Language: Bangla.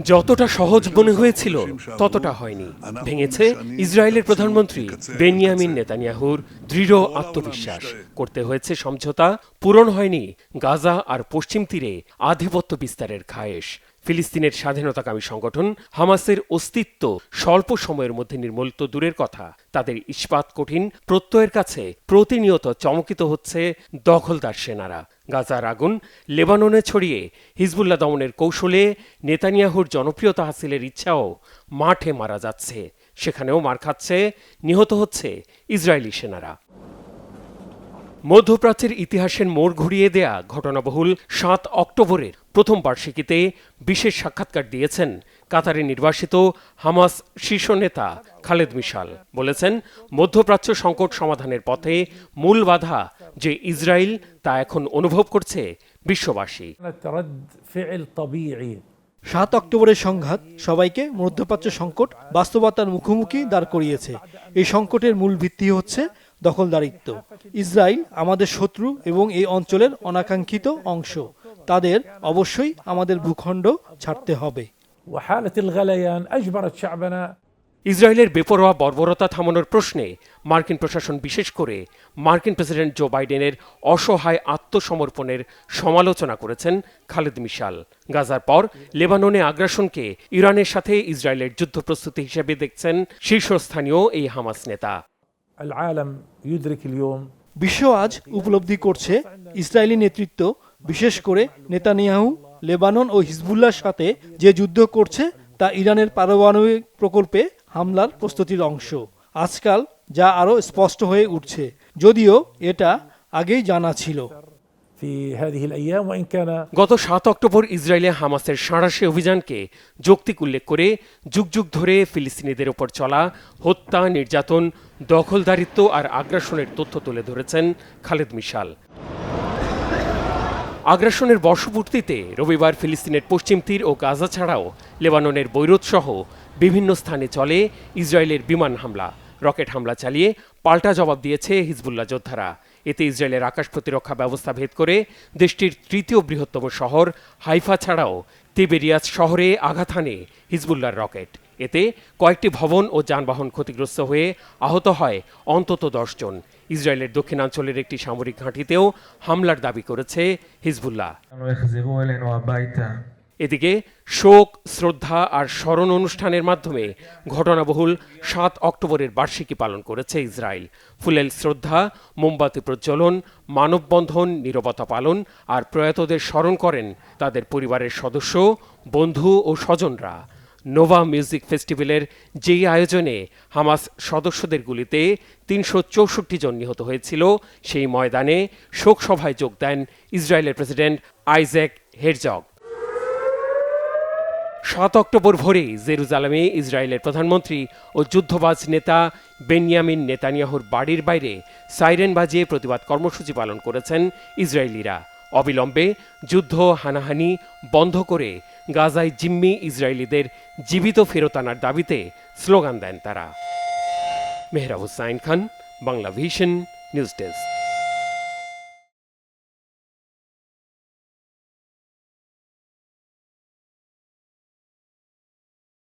যতটা সহজ মনে হয়েছিল ততটা হয়নি, ভেঙেছে ইসরায়েলের প্রধানমন্ত্রী বেনিয়ামিন নেতানিয়াহুর দৃঢ় আত্মবিশ্বাস। করতে হয়েছে সমঝোতা, পূরণ হয়নি গাজা আর পশ্চিম তীরে আধিপত্য বিস্তারের খায়েশ। ফিলিস্তিনের স্বাধীনতাকামী সংগঠন হামাসের অস্তিত্ব স্বল্প সময়ের মধ্যে নির্মূল তো দূরের কথা, তাদের ইস্পাত কঠিন প্রত্যয়ের কাছে প্রতিনিয়ত চমকিত হচ্ছে দখলদার সেনারা। গাজার আগুন লেবাননে ছড়িয়ে হিজবুল্লাহ দমনের কৌশলে নেতানিয়াহুর জনপ্রিয়তা হাসিলের ইচ্ছাও মাঠে মারা যাচ্ছে। সেখানেও মার খাচ্ছে, নিহত হচ্ছে ইসরায়েলি সেনারা। মধ্যপ্রাচ্যের ইতিহাসের মোড় ঘুরিয়ে দেয়া ঘটনাবহুল ৭ অক্টোবরের প্রথম বার্ষিকীতে বিশেষ সাক্ষাৎকার দিয়েছেন কাতারে নির্বাসিত হামাস শীর্ষ নেতা খালেদ মিশাল। বলেছেন, মধ্যপ্রাচ্য সংকট সমাধানের পথে মূল বাধা যে ইসরায়েল, তা এখন অনুভব করছে বিশ্ববাসী। ৭ অক্টোবরের সংঘাত সবাইকে মধ্যপ্রাচ্য সংকট বাস্তবতার মুখোমুখি দাঁড় করিয়েছে। এই সংকটের মূল ভিত্তি হচ্ছে দখলদারিত্ব। ইসরায়েল আমাদের শত্রু এবং এই অঞ্চলের অনাকাঙ্ক্ষিত অংশ। তাদের অবশ্যই আমাদের ভূখণ্ড ছাড়তে হবে। ইসরায়েলের বেপরোয়া বর্বরতা থামানোর প্রশ্নে মার্কিন প্রশাসন, বিশেষ করে মার্কিন প্রেসিডেন্ট জো বাইডেনের অসহায় আত্মসমর্পণের সমালোচনা করেছেন খালেদ মিশাল। গাজার পর লেবাননে আগ্রাসনকে ইরানের সাথে ইসরায়েলের যুদ্ধ প্রস্তুতি হিসেবে দেখছেন শীর্ষস্থানীয় এই হামাস নেতা। বিশ্ব আজ উপলব্ধি করছে ইসরায়েলি নেতৃত্ব, বিশেষ করে নেতানিয়াহু, লেবানন ও হিজবুল্লাহর সাথে যে যুদ্ধ করছে তা ইরানের পারমাণবিক প্রকল্পে হামলার প্রস্তুতির অংশ। আজকাল যা আরও স্পষ্ট হয়ে উঠছে, যদিও এটা আগেই জানা ছিল। গত ৭ অক্টোবর ইসরায়েলে হামাসের সাঁড়াশি অভিযানকে যৌক্তিক উল্লেখ করে যুগ যুগ ধরে ফিলিস্তিনিদের ওপর চলা হত্যা, নির্যাতন, দখলদারিত্ব আর আগ্রাসনের তথ্য তুলে ধরেছেন খালেদ মিশাল। আগ্রাসনের বর্ষপূর্তিতে রবিবার ফিলিস্তিনের পশ্চিম তীর ও গাজা ছাড়াও লেবাননের বৈরুত সহ বিভিন্ন স্থানে চলে ইসরায়েলের বিমান হামলা। রকেট হামলা চালিয়ে পাল্টা জবাব দিয়েছে হিজবুল্লাহ যোদ্ধারা। এতে ইসরায়েলের আকাশ প্রতিরক্ষা ব্যবস্থা ভেদ করে দেশটির তৃতীয় বৃহত্তম শহর হাইফা ছাড়াও তিবেরিয়াস শহরে আঘাত হানে হিজবুল্লাহর রকেট। এতে কয়েকটি ভবন ও যানবাহন ক্ষতিগ্রস্ত হয়ে আহত হয় অন্তত ১০ জন। ইসরায়েলের দক্ষিণাঞ্চলের একটি সামরিক ঘাঁটিতেও হামলার দাবি করেছে হিজবুল্লাহ। এদিকে শোক, শ্রদ্ধা আর স্মরণ অনুষ্ঠানের মাধ্যমে ঘটনাবহুল ৭ অক্টোবরের বার্ষিকী পালন করেছে ইসরায়েল। ফুলেল শ্রদ্ধা, মোমবাতি প্রজ্বলন, মানববন্ধন, নীরবতা পালন আর প্রয়াতদের স্মরণ করেন তাদের পরিবারের সদস্য, বন্ধু ও স্বজনরা। নোভা মিউজিক ফেস্টিভ্যালের যেই আয়োজনে হামাস সদস্যদের গুলিতে ৩৬৪ জন নিহত হয়েছিল, সেই ময়দানে শোকসভায় যোগ দেন ইসরায়েলের প্রেসিডেন্ট আইজ্যাক হেরজগ। ৭ অক্টোবর ভোরে জেরুজালেমে ইসরায়েলের প্রধানমন্ত্রী ও যুদ্ধবাজ নেতা বেনিয়ামিন নেতানিয়াহুর বাড়ির বাইরে সাইরেন বাজিয়ে প্রতিবাদ কর্মসূচি পালন করেছেন ইসরায়েলিরা। অবিলম্বে যুদ্ধ হানাহানি বন্ধ করে গাজায় জিম্মি ইসরায়েলিদের জীবিত ফেরত আনার দাবিতে স্লোগান দেন তারা। Mehrab Hussain Khan, Bangla vision, news desk.